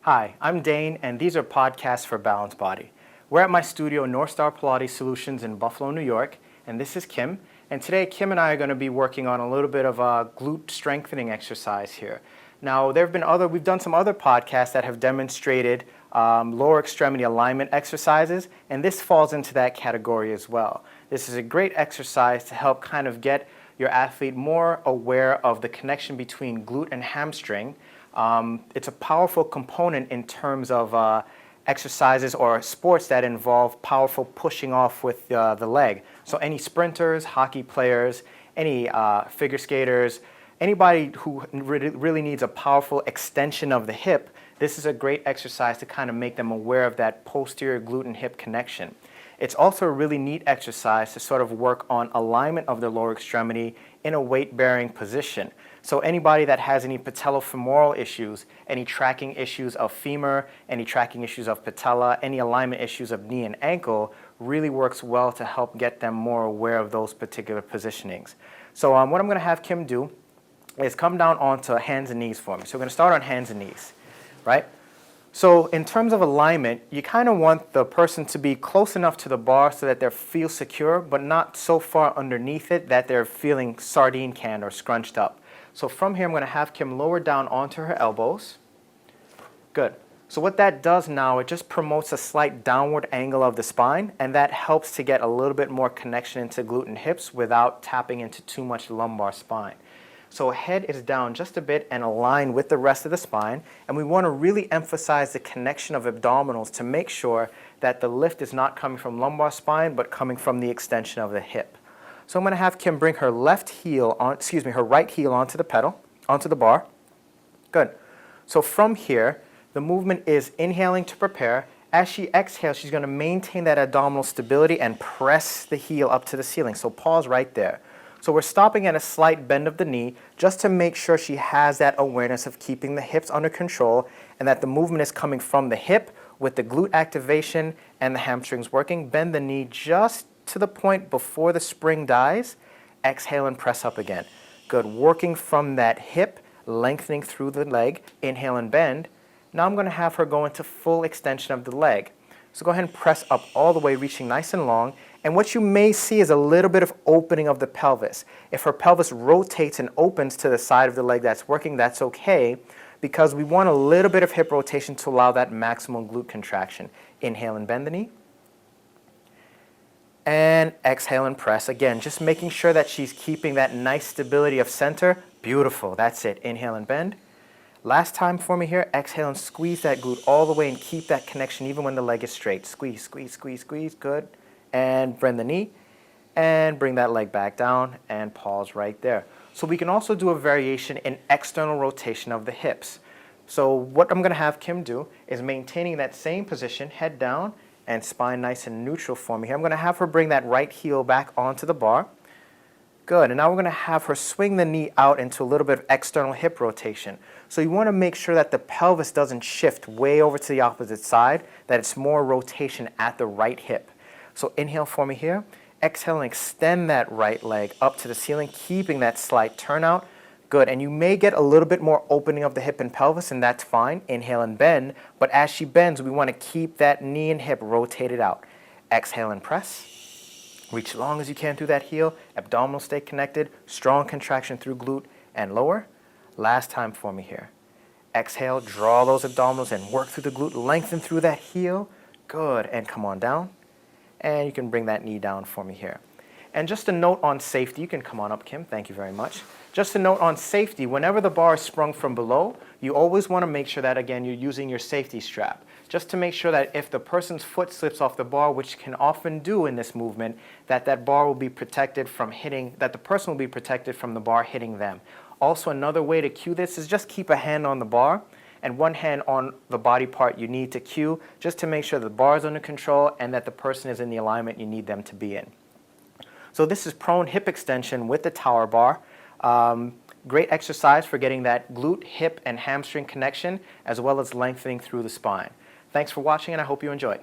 Hi, I'm Dane, and these are podcasts for Balanced Body. We're at my studio, North Star Pilates Solutions in Buffalo, New York, and this is Kim. And today, Kim and I are going to be working on a little bit of a glute strengthening exercise here. Now, we've done some other podcasts that have demonstrated lower extremity alignment exercises, and this falls into that category as well. This is a great exercise to help kind of get your athlete more aware of the connection between glute and hamstring. It's a powerful component in terms of exercises or sports that involve powerful pushing off with the leg. So any sprinters, hockey players, any figure skaters, anybody who really needs a powerful extension of the hip, this is a great exercise to kind of make them aware of that posterior glute and hip connection. It's also a really neat exercise to sort of work on alignment of the lower extremity in a weight-bearing position. So anybody that has any patellofemoral issues, any tracking issues of femur, any tracking issues of patella, any alignment issues of knee and ankle really works well to help get them more aware of those particular positionings. So what I'm going to have Kim do is come down onto hands and knees for me. So we're going to start on hands and knees, right? So in terms of alignment, you kind of want the person to be close enough to the bar so that they feel secure, but not so far underneath it that they're feeling sardine canned or scrunched up. So from here, I'm going to have Kim lower down onto her elbows. Good. So what that does now, it just promotes a slight downward angle of the spine, and that helps to get a little bit more connection into glute and hips without tapping into too much lumbar spine. So head is down just a bit and aligned with the rest of the spine, and we want to really emphasize the connection of abdominals to make sure that the lift is not coming from lumbar spine, but coming from the extension of the hip. So I'm going to have Kim bring her right heel onto the pedal, onto the bar. Good. So from here, the movement is inhaling to prepare. As she exhales, she's going to maintain that abdominal stability and press the heel up to the ceiling. So pause right there. So we're stopping at a slight bend of the knee just to make sure she has that awareness of keeping the hips under control and that the movement is coming from the hip with the glute activation and the hamstrings working. Bend the knee just to the point before the spring dies. Exhale and press up again. Good. Working from that hip, lengthening through the leg. Inhale and bend. Now I'm going to have her go into full extension of the leg. So go ahead and press up all the way, reaching nice and long. And what you may see is a little bit of opening of the pelvis. If her pelvis rotates and opens to the side of the leg that's working, that's okay, because we want a little bit of hip rotation to allow that maximum glute contraction. Inhale and bend the knee. And exhale and press. Again, just making sure that she's keeping that nice stability of center. Beautiful. That's it. Inhale and bend. Last time for me here. Exhale and squeeze that glute all the way and keep that connection even when the leg is straight. Squeeze, squeeze, squeeze, squeeze. Good. And bend the knee. And bring that leg back down and pause right there. So we can also do a variation in external rotation of the hips. So what I'm going to have Kim do is maintaining that same position, head down, and spine nice and neutral for me here. I'm going to have her bring that right heel back onto the bar. Good. And now we're going to have her swing the knee out into a little bit of external hip rotation. So you want to make sure that the pelvis doesn't shift way over to the opposite side, that it's more rotation at the right hip. So inhale for me here. Exhale and extend that right leg up to the ceiling, keeping that slight turnout. Good. And you may get a little bit more opening of the hip and pelvis, and that's fine. Inhale and bend. But as she bends, we want to keep that knee and hip rotated out. Exhale and press. Reach long as you can through that heel. Abdominals stay connected. Strong contraction through glute and lower. Last time for me here. Exhale, draw those abdominals and work through the glute. Lengthen through that heel. Good. And come on down. And you can bring that knee down for me here. And just a note on safety. You can come on up, Kim. Thank you very much. Just a note on safety, whenever the bar is sprung from below, you always want to make sure that, again, you're using your safety strap. Just to make sure that if the person's foot slips off the bar, which can often do in this movement, that bar will be protected from hitting, that the person will be protected from the bar hitting them. Also, another way to cue this is just keep a hand on the bar and one hand on the body part you need to cue, just to make sure the bar is under control and that the person is in the alignment you need them to be in. So this is prone hip extension with the tower bar. Great exercise for getting that glute, hip, and hamstring connection, as well as lengthening through the spine. Thanks for watching, and I hope you enjoyed.